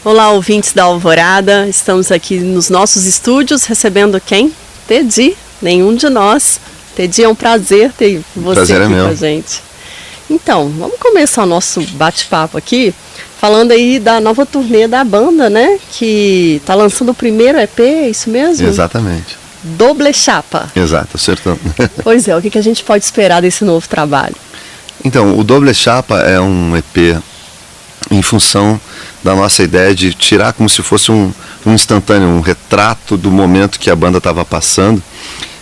Olá, ouvintes da Alvorada. Estamos aqui nos nossos estúdios recebendo quem? Teddy, nenhum de nós. Teddy, é um prazer ter você aqui com a gente. Então, vamos começar o nosso bate-papo aqui, falando aí da nova turnê da banda, né? Que tá lançando o primeiro EP, é isso mesmo? Exatamente. Doble Chapa. Exato, acertou. Pois é, o que a gente pode esperar desse novo trabalho? Então, o Doble Chapa é um EP em função da nossa ideia de tirar como se fosse um instantâneo, um retrato do momento que a banda estava passando.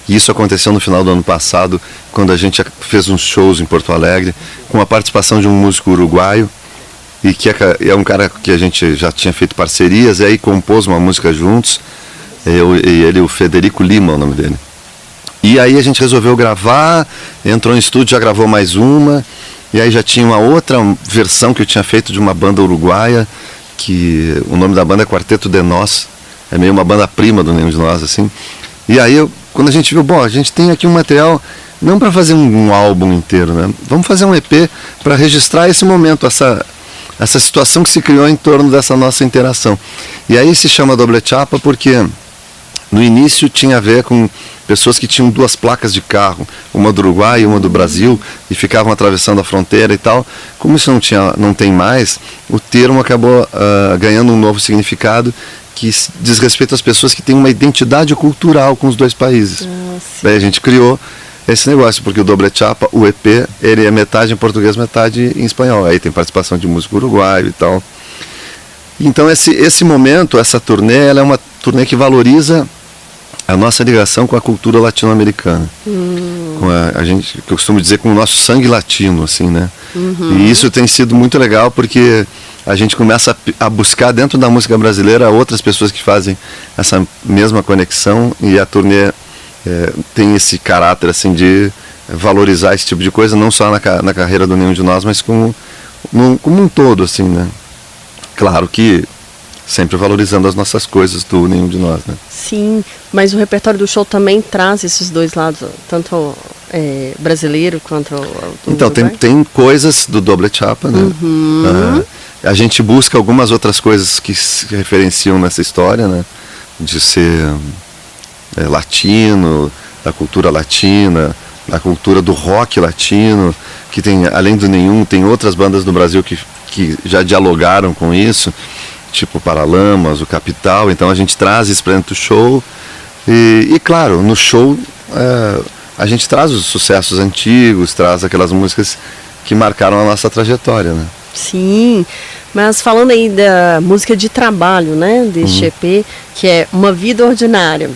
E isso aconteceu no final do ano passado, quando a gente fez uns shows em Porto Alegre, com a participação de um músico uruguaio, e que é um cara que a gente já tinha feito parcerias, e aí compôs uma música juntos, eu e ele, o Federico Lima, o nome dele. E aí a gente resolveu gravar, entrou no estúdio, já gravou mais uma, e aí já tinha uma outra versão que eu tinha feito de uma banda uruguaia, que o nome da banda é Quarteto de Nós, é meio uma banda-prima do Nenhum de Nós, assim. E aí, quando a gente viu, bom, a gente tem aqui um material, não para fazer um álbum inteiro, né? Vamos fazer um EP para registrar esse momento, essa situação que se criou em torno dessa nossa interação. E aí se chama Doble Chapa porque no início tinha a ver com pessoas que tinham duas placas de carro, uma do Uruguai e uma do Brasil, e ficavam atravessando a fronteira e tal. Como isso não tem mais, o termo acabou ganhando um novo significado que diz respeito às pessoas que têm uma identidade cultural com os dois países. Daí a gente criou esse negócio, porque o Doble Chapa, o EP, ele é metade em português, metade em espanhol. Aí tem participação de músico uruguaio e tal. Então esse momento, essa turnê, ela é uma turnê que valoriza a nossa ligação com a cultura latino-americana. Com a gente, que eu costumo dizer, com o nosso sangue latino, assim, né? E isso tem sido muito legal, porque a gente começa a buscar dentro da música brasileira outras pessoas que fazem essa mesma conexão, e a turnê tem esse caráter, assim, de valorizar esse tipo de coisa, não só na carreira do Nenhum de Nós, mas como um todo, assim, né? Claro que sempre valorizando as nossas coisas do Nenhum de Nós, né? Sim, mas o repertório do show também traz esses dois lados, tanto brasileiro quanto o então, tem coisas do Doble Chapa, né? A gente busca algumas outras coisas que se referenciam nessa história, né? De ser latino, da cultura latina, da cultura do rock latino, que tem, além do Nenhum, tem outras bandas do Brasil que já dialogaram com isso, tipo Paralamas, o Capital. Então a gente traz isso para dentro do show, e claro, no show a gente traz os sucessos antigos, traz aquelas músicas que marcaram a nossa trajetória, né? Sim, mas falando aí da música de trabalho, né, deste EP, que é Uma Vida Ordinária.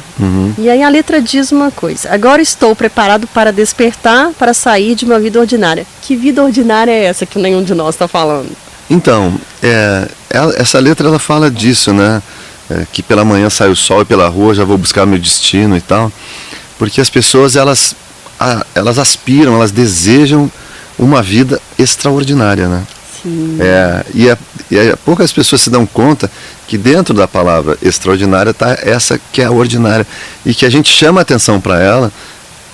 E aí a letra diz uma coisa: agora estou preparado para despertar, para sair de uma vida ordinária. Que vida ordinária é essa que nenhum de nós está falando? Então, essa letra ela fala disso, né? Que pela manhã sai o sol e pela rua já vou buscar meu destino e tal. Porque as pessoas, elas aspiram, elas desejam uma vida extraordinária, né? Sim. E poucas pessoas se dão conta que dentro da palavra extraordinária está essa que é a ordinária. E que a gente chama a atenção para ela,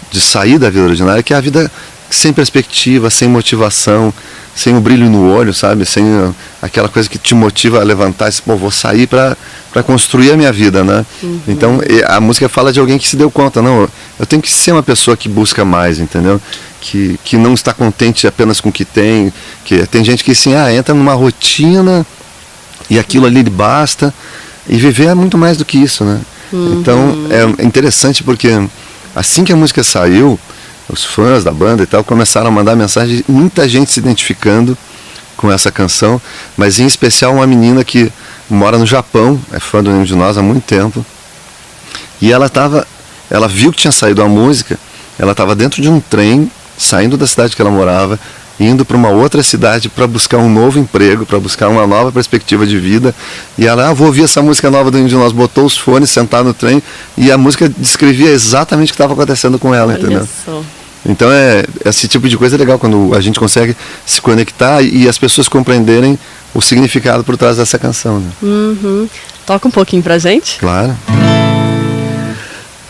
de sair da vida ordinária, que é a vida sem perspectiva, sem motivação, sem o brilho no olho, sabe? Sem aquela coisa que te motiva a levantar e dizer, pô, vou sair para construir a minha vida, né? Então, a música fala de alguém que se deu conta, não, eu tenho que ser uma pessoa que busca mais, entendeu? Que não está contente apenas com o que tem, que tem gente que assim, entra numa rotina e aquilo ali basta, e viver é muito mais do que isso, né? Então, é interessante porque assim que a música saiu, os fãs da banda e tal começaram a mandar mensagem, muita gente se identificando com essa canção, mas em especial uma menina que mora no Japão, é fã do Nenhum de Nós há muito tempo, e ela viu que tinha saído a música, ela estava dentro de um trem, saindo da cidade que ela morava, indo para uma outra cidade para buscar um novo emprego, para buscar uma nova perspectiva de vida, e ela, vou ouvir essa música nova do Nenhum de Nós, botou os fones, sentar no trem, e a música descrevia exatamente o que estava acontecendo com ela, entendeu? Só. Então esse tipo de coisa é legal, quando a gente consegue se conectar e as pessoas compreenderem o significado por trás dessa canção, né? Toca um pouquinho pra gente? Claro.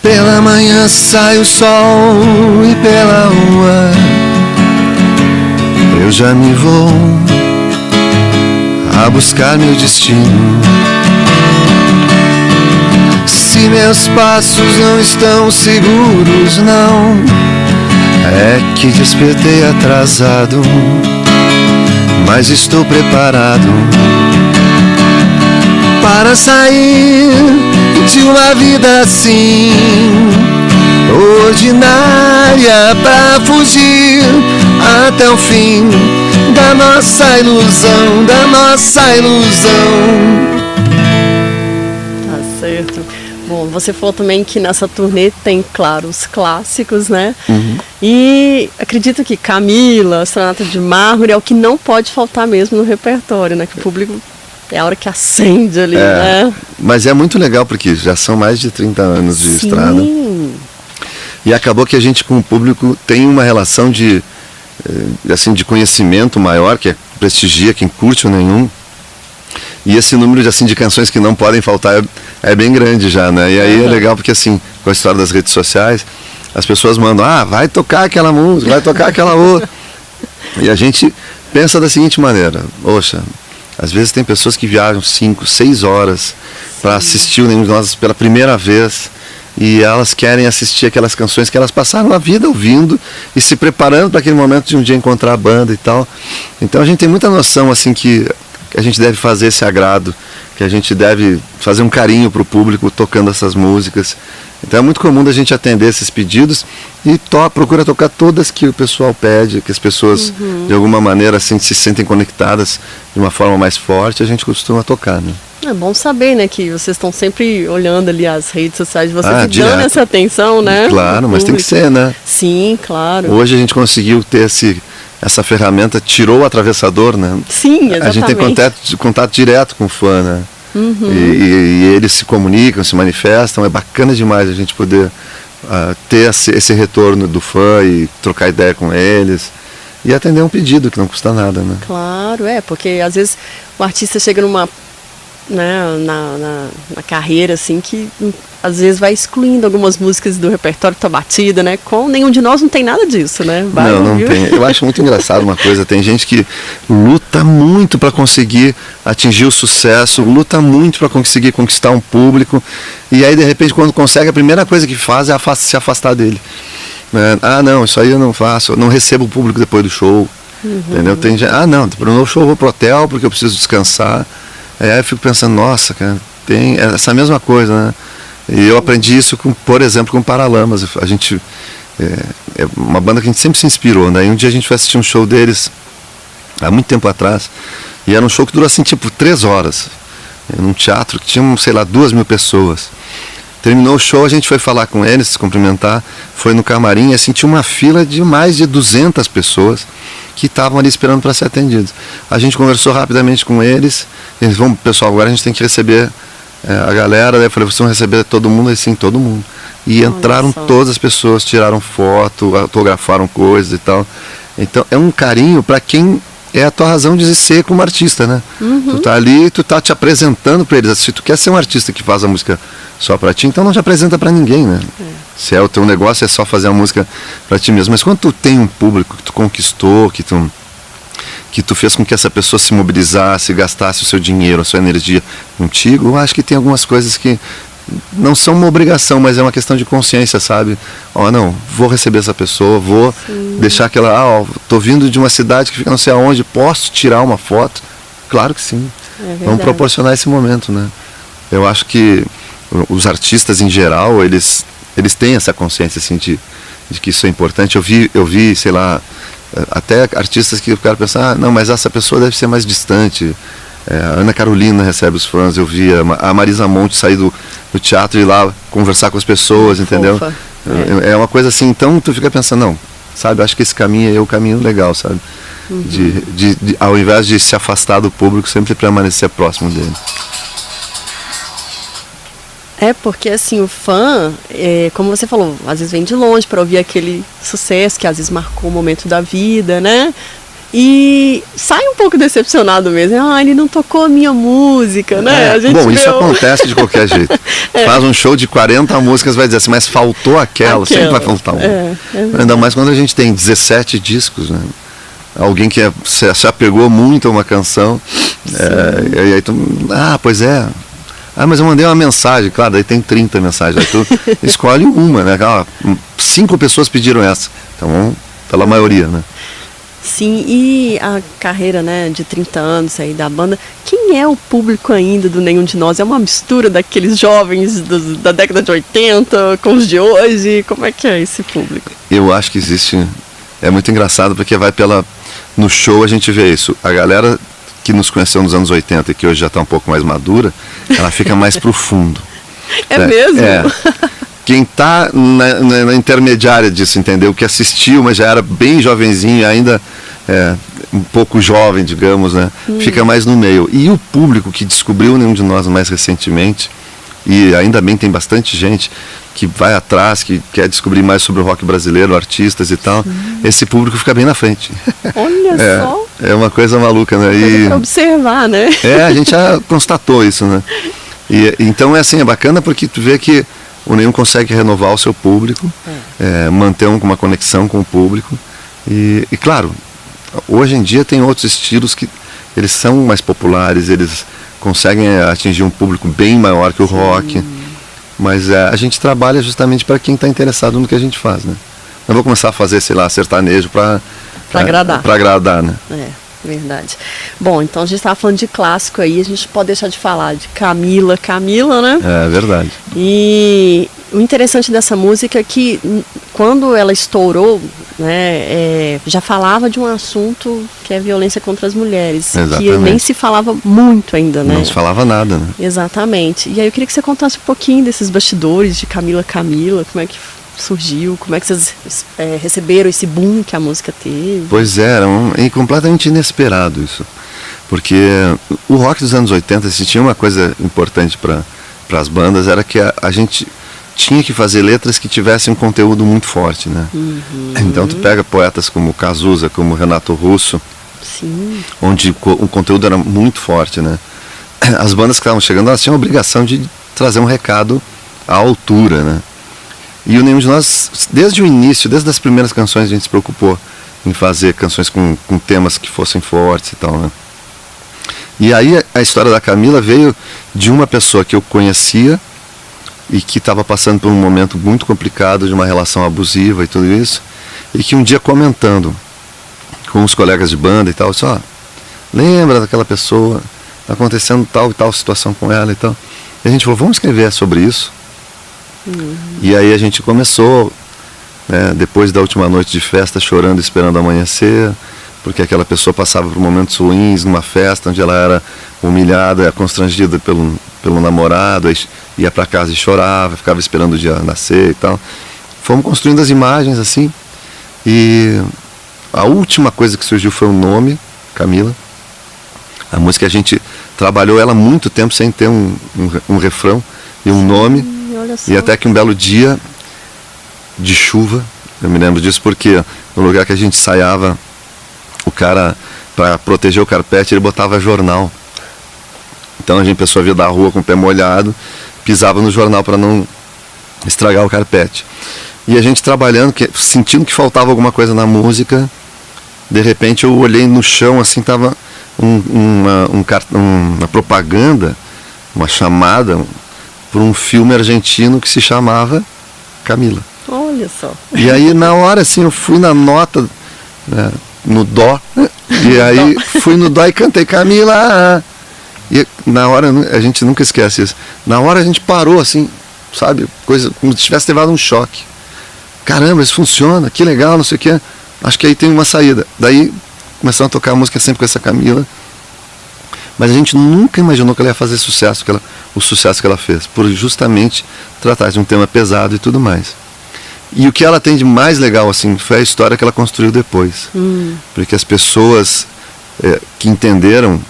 Pela manhã sai o sol e pela rua eu já me vou a buscar meu destino. Se meus passos não estão seguros, não, é que despertei atrasado, mas estou preparado para sair de uma vida assim, ordinária, pra fugir até o fim da nossa ilusão, da nossa ilusão. Tá certo. Bom, você falou também que nessa turnê tem, claro, os clássicos, né? Uhum. E acredito que Camila, Astronauta de Mármore é o que não pode faltar mesmo no repertório, né? Que o público é a hora que acende ali, né? Mas é muito legal porque já são mais de 30 anos de estrada. E acabou que a gente com o público tem uma relação de conhecimento maior, que prestigia quem curte o Nenhum. E esse número de canções que não podem faltar é bem grande já, né? E aí é legal porque assim, com a história das redes sociais, as pessoas mandam, vai tocar aquela música, vai tocar aquela outra. E a gente pensa da seguinte maneira, poxa, às vezes tem pessoas que viajam 5, 6 horas para assistir o Nenhum de Nós pela primeira vez, e elas querem assistir aquelas canções que elas passaram a vida ouvindo e se preparando para aquele momento de um dia encontrar a banda e tal. Então a gente tem muita noção assim que a gente deve fazer esse agrado, que a gente deve fazer um carinho para o público tocando essas músicas. Então é muito comum da gente atender esses pedidos e procura tocar todas que o pessoal pede, que as pessoas de alguma maneira assim se sentem conectadas de uma forma mais forte, a gente costuma tocar, né? É bom saber, né, que vocês estão sempre olhando ali as redes sociais de vocês e dando essa atenção, né? Claro, mas tem que ser, né? Sim, claro. Hoje a gente conseguiu ter essa ferramenta, tirou o atravessador, né? Sim, exatamente. A gente tem contato direto com o fã, né? E eles se comunicam, se manifestam. É bacana demais a gente poder ter esse retorno do fã e trocar ideia com eles e atender um pedido que não custa nada, né? Claro, porque às vezes o artista chega numa na carreira assim que às vezes vai excluindo algumas músicas do repertório que tá batida, né? Com Nenhum de Nós não tem nada disso, né? Não tem. Eu acho muito engraçado uma coisa, tem gente que luta muito para conseguir atingir o sucesso, luta muito para conseguir conquistar um público, e aí de repente quando consegue, a primeira coisa que faz é se afastar dele. Não, isso aí eu não faço, eu não recebo o público depois do show. Entendeu? Tem gente, não, para o meu show eu vou pro hotel porque eu preciso descansar. Aí eu fico pensando, nossa, cara, tem essa mesma coisa, né? E eu aprendi isso, por exemplo, com Paralamas. A gente é uma banda que a gente sempre se inspirou, né? E um dia a gente foi assistir um show deles, há muito tempo atrás, e era um show que durou assim, 3 horas, num teatro que tinha, 2.000 pessoas. Terminou o show, a gente foi falar com eles, se cumprimentar, foi no camarim, e assim, tinha uma fila de mais de 200 pessoas que estavam ali esperando para ser atendidos. A gente conversou rapidamente com eles, eles vão, pessoal, agora a gente tem que receber a galera, daí eu falei, vocês vão receber todo mundo? Assim, todo mundo. E entraram todas as pessoas, tiraram foto, autografaram coisas e tal. Então é um carinho para quem é a tua razão de ser como artista, né? Tu tá ali, tu tá te apresentando para eles. Se tu quer ser um artista que faz a música só para ti, então não te apresenta para ninguém, né? Se o teu negócio é só fazer a música para ti mesmo. Mas quando tu tem um público que tu conquistou, que tu fez com que essa pessoa se mobilizasse, gastasse o seu dinheiro, a sua energia contigo, eu acho que tem algumas coisas que não são uma obrigação, mas é uma questão de consciência, sabe? Não, vou receber essa pessoa, vou deixar que ela, tô vindo de uma cidade que fica não sei aonde, posso tirar uma foto? Claro que sim. Vamos proporcionar esse momento, né? Eu acho que os artistas em geral, eles têm essa consciência assim de que isso é importante. Eu vi, sei lá, até artistas que o cara pensa, não, mas essa pessoa deve ser mais distante. A Ana Carolina recebe os fãs, eu vi a Marisa Monte sair do teatro e ir lá conversar com as pessoas, entendeu? É uma coisa assim, então tu fica pensando, não, sabe, acho que esse caminho é o caminho legal, sabe? Ao invés de se afastar do público, sempre permanecer próximo dele. Porque assim, o fã, como você falou, às vezes vem de longe para ouvir aquele sucesso que às vezes marcou o momento da vida, né? E sai um pouco decepcionado mesmo. Ele não tocou a minha música, né? Isso acontece de qualquer jeito. Faz um show de 40 músicas, vai dizer assim, mas faltou aquela. Sempre vai faltar uma. Ainda mais quando a gente tem 17 discos, né? alguém que se apegou muito a uma canção, e aí tu, pois é, mas eu mandei uma mensagem, claro, daí tem 30 mensagens, aí tu escolhe uma, né? 5 pessoas pediram essa, então pela maioria, né? Sim, e a carreira, né, de 30 anos aí da banda, quem é o público ainda do Nenhum de Nós? É uma mistura daqueles jovens da década de 80 com os de hoje? Como é que é esse público? Eu acho que existe, é muito engraçado porque no show a gente vê isso, a galera que nos conheceu nos anos 80 e que hoje já está um pouco mais madura, ela fica mais pro fundo. É mesmo? Quem está na intermediária disso, entendeu? Que assistiu, mas já era bem jovenzinho, ainda um pouco jovem, digamos, né? Fica mais no meio. E o público que descobriu Nenhum de Nós mais recentemente, e ainda bem tem bastante gente que vai atrás, que quer descobrir mais sobre o rock brasileiro, artistas e tal, esse público fica bem na frente. Olha só! É uma coisa maluca, né? Coisa pra observar, né? A gente já constatou isso, né? E então é bacana porque tu vê que o Nenhum consegue renovar o seu público, manter uma conexão com o público. E claro, hoje em dia tem outros estilos que eles são mais populares, eles conseguem atingir um público bem maior que o rock. Mas a gente trabalha justamente para quem está interessado no que a gente faz, né? Não vou começar a fazer, sei lá, sertanejo para agradar. Para agradar, né? Verdade. Bom, então a gente estava falando de clássico aí, a gente pode deixar de falar de Camila, né? É verdade. E o interessante dessa música é que quando ela estourou, né, já falava de um assunto que é violência contra as mulheres. Exatamente. Que nem se falava muito ainda, né? Não se falava nada, né? Exatamente. E aí eu queria que você contasse um pouquinho desses bastidores de Camila, como é que surgiu, como é que vocês receberam esse boom que a música teve? Pois é completamente inesperado isso, porque o rock dos anos 80, se tinha uma coisa importante para as bandas, era que a gente tinha que fazer letras que tivessem um conteúdo muito forte, né? Então tu pega poetas como Cazuza, como Renato Russo, sim, onde o conteúdo era muito forte, né? As bandas que estavam chegando, elas tinham a obrigação de trazer um recado à altura, né? E o Nenhum de Nós, desde o início, desde as primeiras canções, a gente se preocupou em fazer canções com temas que fossem fortes e tal, né? E aí a história da Camila veio de uma pessoa que eu conhecia e que estava passando por um momento muito complicado de uma relação abusiva e tudo isso, e que um dia comentando com os colegas de banda e tal, disse, lembra daquela pessoa, está acontecendo tal e tal situação com ela e tal. E a gente falou, vamos escrever sobre isso. E aí a gente começou, né, depois da última noite de festa, chorando, esperando amanhecer, porque aquela pessoa passava por momentos ruins numa festa onde ela era humilhada, constrangida pelo namorado, aí ia para casa e chorava, ficava esperando o dia nascer e tal. Fomos construindo as imagens assim, e a última coisa que surgiu foi o nome, Camila. A música a gente trabalhou ela muito tempo sem ter um refrão e um nome. E até que um belo dia de chuva, eu me lembro disso porque no lugar que a gente ensaiava, o cara, para proteger o carpete, ele botava jornal. Então a pessoa via da rua com o pé molhado, pisava no jornal para não estragar o carpete. E a gente trabalhando, sentindo que faltava alguma coisa na música, de repente eu olhei no chão, assim, tava uma propaganda, uma chamada por um filme argentino que se chamava Camila. Olha só. E aí na hora, assim, eu fui na nota, né, no dó, e aí fui no dó e cantei Camila. E na hora, a gente nunca esquece isso, na hora a gente parou assim, sabe, coisa como se tivesse levado um choque. Caramba, isso funciona, que legal, não sei o que, acho que aí tem uma saída. Daí começamos a tocar a música sempre com essa Camila, mas a gente nunca imaginou que ela ia fazer sucesso, o sucesso que ela fez, por justamente tratar de um tema pesado e tudo mais. E o que ela tem de mais legal, assim, foi a história que ela construiu depois. Porque as pessoas que entenderam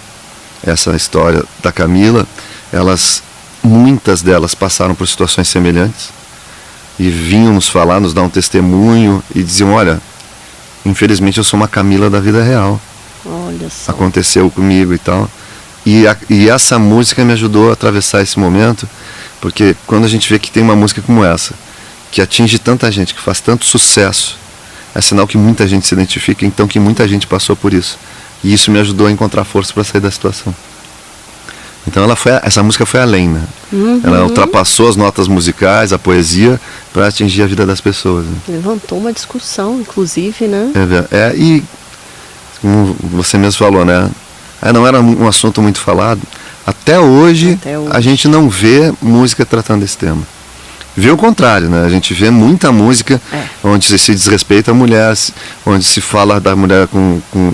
essa história da Camila, muitas delas passaram por situações semelhantes e vinham nos falar, nos dar um testemunho e diziam, olha, infelizmente eu sou uma Camila da vida real. Olha só. Aconteceu comigo e tal. E essa música me ajudou a atravessar esse momento, porque quando a gente vê que tem uma música como essa, que atinge tanta gente, que faz tanto sucesso, é sinal que muita gente se identifica, então que muita gente passou por isso. E isso me ajudou a encontrar força para sair da situação. Então essa música foi além, né? Ela ultrapassou as notas musicais, a poesia, para atingir a vida das pessoas. Né? Levantou uma discussão, inclusive, né? E como você mesmo falou, né? Não era um assunto muito falado. Até hoje, a gente não vê música tratando desse tema. Vê o contrário, né? A gente vê muita música onde se desrespeita a mulher, onde se fala da mulher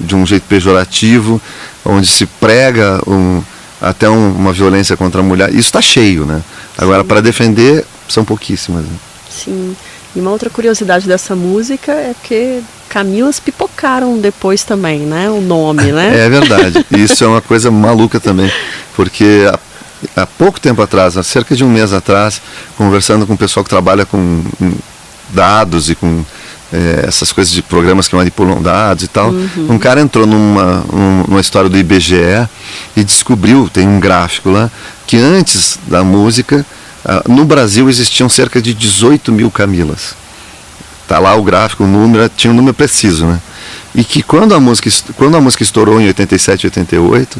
de um jeito pejorativo, onde se prega até uma violência contra a mulher. Isso está cheio, né? Agora, para defender, são pouquíssimas. Né? Sim. E uma outra curiosidade dessa música é que Camilas pipocaram depois também, né? O nome, né? É verdade. Isso é uma coisa maluca também. Porque há pouco tempo atrás, há cerca de um mês atrás, conversando com o pessoal que trabalha com dados e com essas coisas de programas que manipulam dados e tal, um cara entrou numa história do IBGE e descobriu, tem um gráfico lá, que antes da música, no Brasil existiam cerca de 18 mil Camilas. Tá lá o gráfico, o número, tinha um número preciso, né? E que quando a música estourou em 87, 88,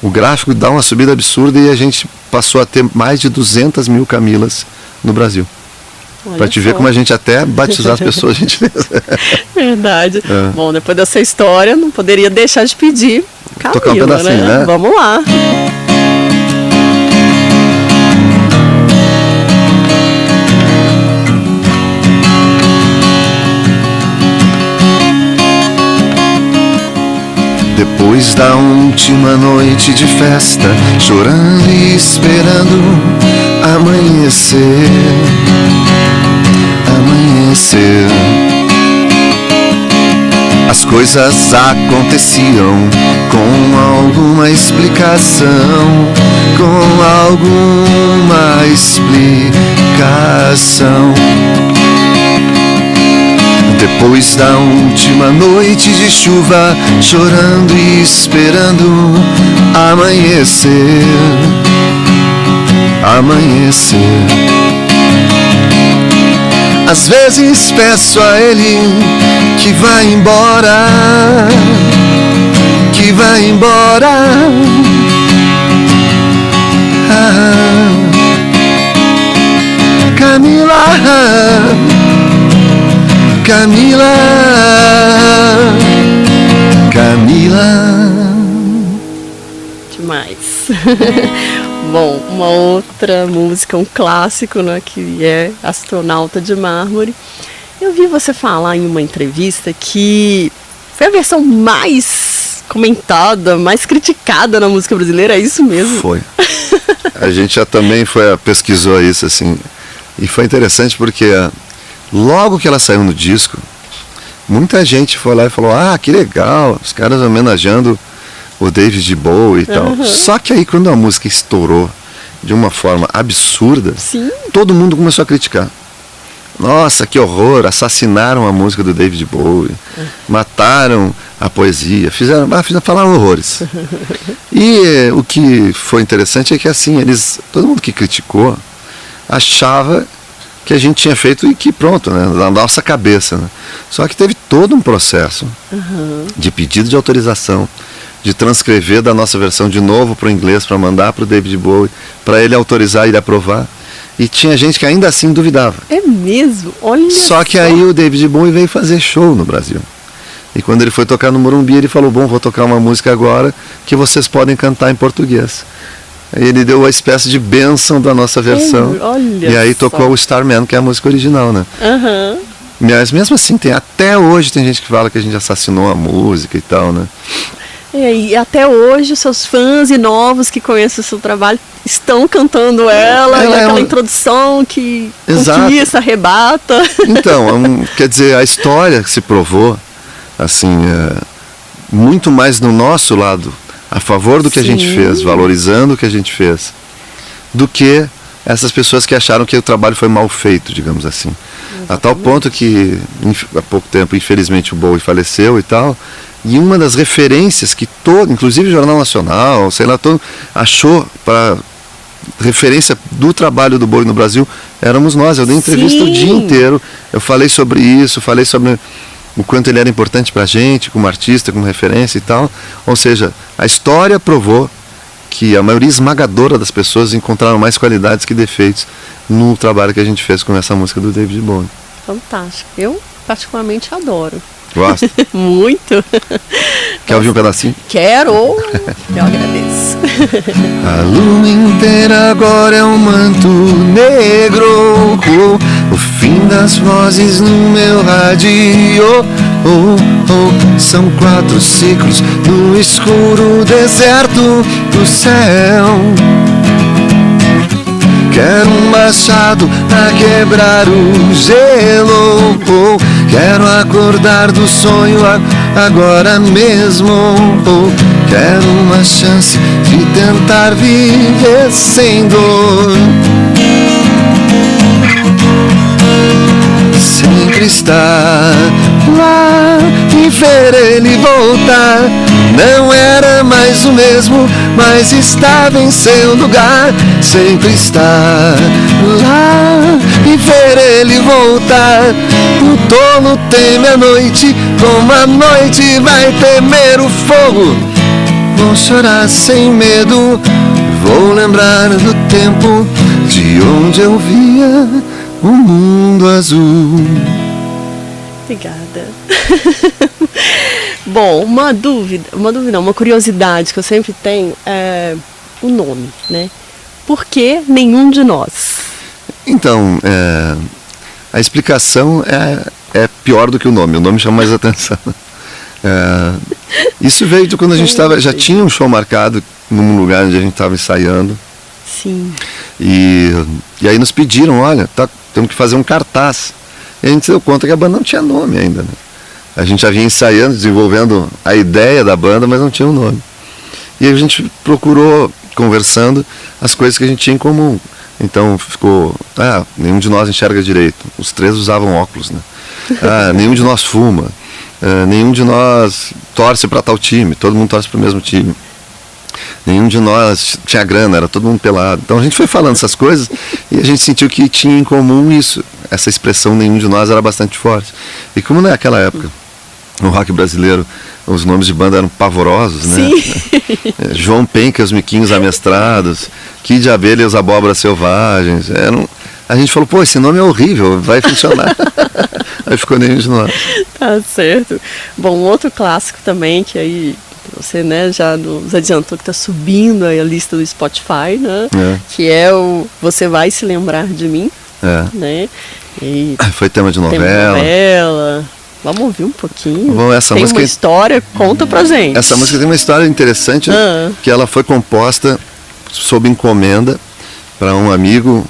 o gráfico dá uma subida absurda e a gente passou a ter mais de 200 mil Camilas no Brasil. Para te ver como a gente até batizar as pessoas, a gente fez. Verdade. Bom, depois dessa história, não poderia deixar de pedir Camila, tocar um pedacinho, né? Vamos lá. Depois da última noite de festa, chorando e esperando amanhecer. As coisas aconteciam com alguma explicação, Depois da última noite de chuva, chorando e esperando amanhecer. Às vezes peço a ele que vá embora, Camila. Demais. Bom, uma outra música, um clássico, né, que é Astronauta de Mármore. Eu vi você falar em uma entrevista que foi a versão mais comentada, mais criticada na música brasileira, é isso mesmo? Foi. A gente já também pesquisou isso, assim, e foi interessante porque logo que ela saiu no disco, muita gente foi lá e falou, que legal, os caras homenageando o David Bowie e tal. Só que aí quando a música estourou de uma forma absurda, todo mundo começou a criticar. Nossa, que horror, assassinaram a música do David Bowie, mataram a poesia, falaram horrores. E o que foi interessante é que assim, todo mundo que criticou achava que a gente tinha feito e que pronto, né, na nossa cabeça. Né? Só que teve todo um processo de pedido de autorização, de transcrever da nossa versão de novo para o inglês, para mandar para o David Bowie, para ele autorizar e ele aprovar. E tinha gente que ainda assim duvidava. É mesmo? Olha só que aí o David Bowie veio fazer show no Brasil. E quando ele foi tocar no Morumbi, ele falou, bom, vou tocar uma música agora que vocês podem cantar em português. Aí ele deu a espécie de bênção da nossa versão. E aí tocou o Starman, que é a música original, né? Mas mesmo assim, até hoje tem gente que fala que a gente assassinou a música e tal, né? E até hoje os seus fãs e novos que conhecem o seu trabalho estão cantando ela e aquela introdução que conquista, arrebata. Então, quer dizer, a história se provou assim, muito mais no nosso lado, a favor do que a gente fez, valorizando o que a gente fez, do que essas pessoas que acharam que o trabalho foi mal feito, digamos assim. Exatamente. A tal ponto que há pouco tempo, infelizmente, o Bowie faleceu e tal. E uma das referências que inclusive o Jornal Nacional, sei lá, achou para referência do trabalho do Bowie no Brasil, éramos nós. Eu dei entrevista o dia inteiro, eu falei sobre isso, falei sobre o quanto ele era importante pra gente, como artista, como referência e tal. Ou seja, a história provou que a maioria esmagadora das pessoas encontraram mais qualidades que defeitos no trabalho que a gente fez com essa música do David Bowie. Fantástico. Eu particularmente adoro. Gosta? Muito. Quer ouvir um pedacinho? Quero. Eu agradeço. A lua inteira agora é um manto negro, o fim das vozes no meu rádio. São 4 ciclos no escuro deserto do céu. Quero um machado a quebrar o gelo. Quero acordar do sonho agora mesmo. Quero uma chance de tentar viver sem dor. Sempre estar lá e ver ele voltar. Não era mais o mesmo, mas estava em seu lugar. Sempre estar lá e ver ele voltar. O tolo teme a noite, como a noite vai temer o fogo. Vou chorar sem medo, vou lembrar do tempo de onde eu via o mundo azul. Obrigada. Bom, uma curiosidade que eu sempre tenho é o nome, né? Por que Nenhum de Nós? Então, a explicação é pior do que o nome chama mais atenção. Isso veio de quando a gente já tinha um show marcado num lugar onde a gente estava ensaiando. Sim. E aí nos pediram, olha, temos que fazer um cartaz. E a gente se deu conta que a banda não tinha nome ainda, né? A gente já vinha ensaiando, desenvolvendo a ideia da banda, mas não tinha um nome. E a gente procurou, conversando, as coisas que a gente tinha em comum. Então ficou, nenhum de nós enxerga direito. Os 3 usavam óculos, né? Nenhum de nós fuma. Nenhum de nós torce para tal time, todo mundo torce para o mesmo time. Nenhum de nós tinha grana, era todo mundo pelado. Então a gente foi falando essas coisas e a gente sentiu que tinha em comum isso. Essa expressão nenhum de nós era bastante forte. E como naquela época, no rock brasileiro, os nomes de banda eram pavorosos, né? Sim. João Penca e os Miquinhos Amestrados, Kid de Abelha e os Abóboras Selvagens. A gente falou, esse nome é horrível, vai funcionar. Aí ficou nenhum de nós. Tá certo. Bom, um outro clássico também, que aí você, né, já nos adiantou que está subindo aí a lista do Spotify, né? Que é o Você Vai Se Lembrar de Mim. Né? E foi tema de novela. Vamos ouvir um pouquinho. Bom, essa tem música uma história, conta pra gente. Essa música tem uma história interessante, que ela foi composta sob encomenda para um amigo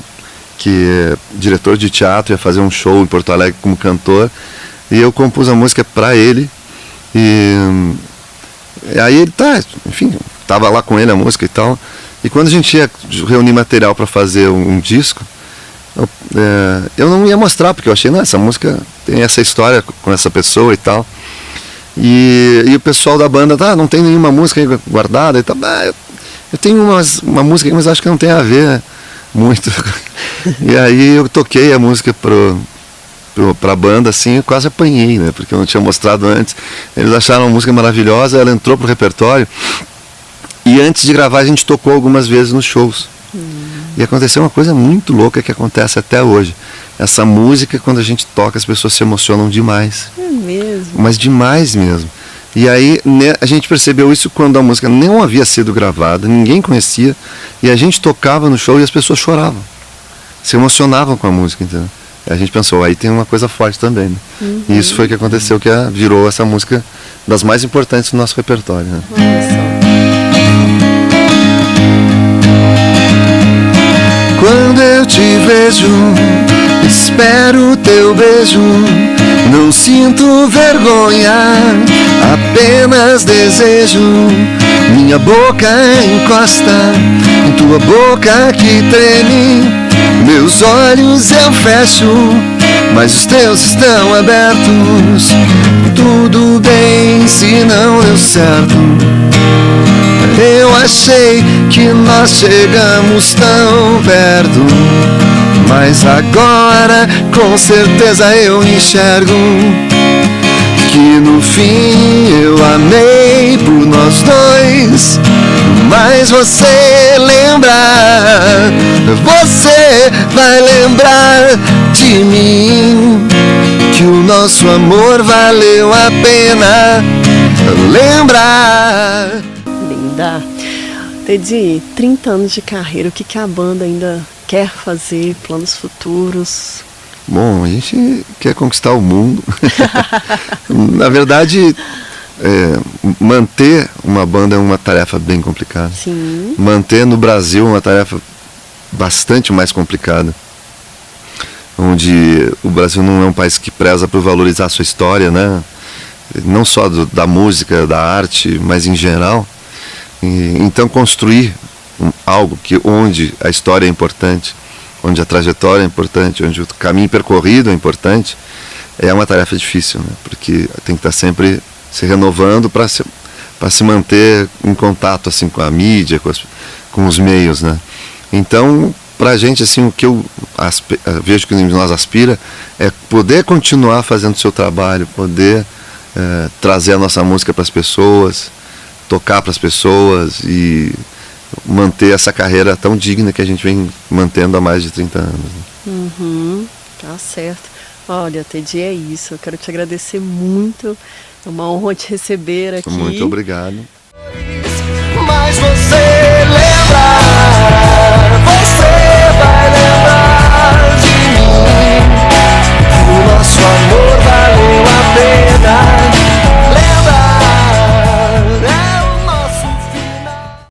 que é diretor de teatro, ia fazer um show em Porto Alegre como cantor, e eu compus a música para ele, e aí ele tava lá com ele a música e tal, e quando a gente ia reunir material para fazer um disco, eu não ia mostrar, porque eu achei, essa música tem essa história com essa pessoa e tal. E o pessoal da banda, não tem nenhuma música aí guardada e tal. Eu tenho uma música aí, mas acho que não tem a ver muito. E aí eu toquei a música pra banda, assim, eu quase apanhei, né? Porque eu não tinha mostrado antes. Eles acharam a música maravilhosa, ela entrou pro repertório. E antes de gravar a gente tocou algumas vezes nos shows. E aconteceu uma coisa muito louca que acontece até hoje. Essa música, quando a gente toca, as pessoas se emocionam demais. É mesmo? Mas demais mesmo. E aí a gente percebeu isso quando a música não havia sido gravada, ninguém conhecia, e a gente tocava no show e as pessoas choravam. Se emocionavam com a música, entendeu? E a gente pensou, aí tem uma coisa forte também, né? E isso foi o que aconteceu, que virou essa música das mais importantes do nosso repertório, né? Olha só. Quando eu te vejo, espero teu beijo. Não sinto vergonha, apenas desejo. Minha boca encosta em tua boca que treme. Meus olhos eu fecho, mas os teus estão abertos. Tudo bem se não deu certo. Eu achei que nós chegamos tão perto, mas agora com certeza eu enxergo que no fim eu amei por nós dois. Mas você lembra, você vai lembrar de mim, que o nosso amor valeu a pena lembrar. Linda. Teddy, 30 anos de carreira, o que a banda ainda quer fazer, planos futuros? Bom, a gente quer conquistar o mundo. Na verdade, manter uma banda é uma tarefa bem complicada. Sim. Manter no Brasil é uma tarefa bastante mais complicada. Onde o Brasil não é um país que preza por valorizar a sua história, né? Não só da música, da arte, mas em geral. Então construir algo onde a história é importante, onde a trajetória é importante, onde o caminho percorrido é importante, é uma tarefa difícil, né? Porque tem que estar sempre se renovando para se manter em contato assim, com a mídia, com os meios, né? Então, para a gente, assim, o que eu vejo que nós aspira é poder continuar fazendo o seu trabalho, poder trazer a nossa música para as pessoas, tocar para as pessoas e manter essa carreira tão digna que a gente vem mantendo há mais de 30 anos. Né? Uhum, tá certo. Olha, Teddy, é isso. Eu quero te agradecer muito. É uma honra te receber aqui. Muito obrigado. Mas você lembra, você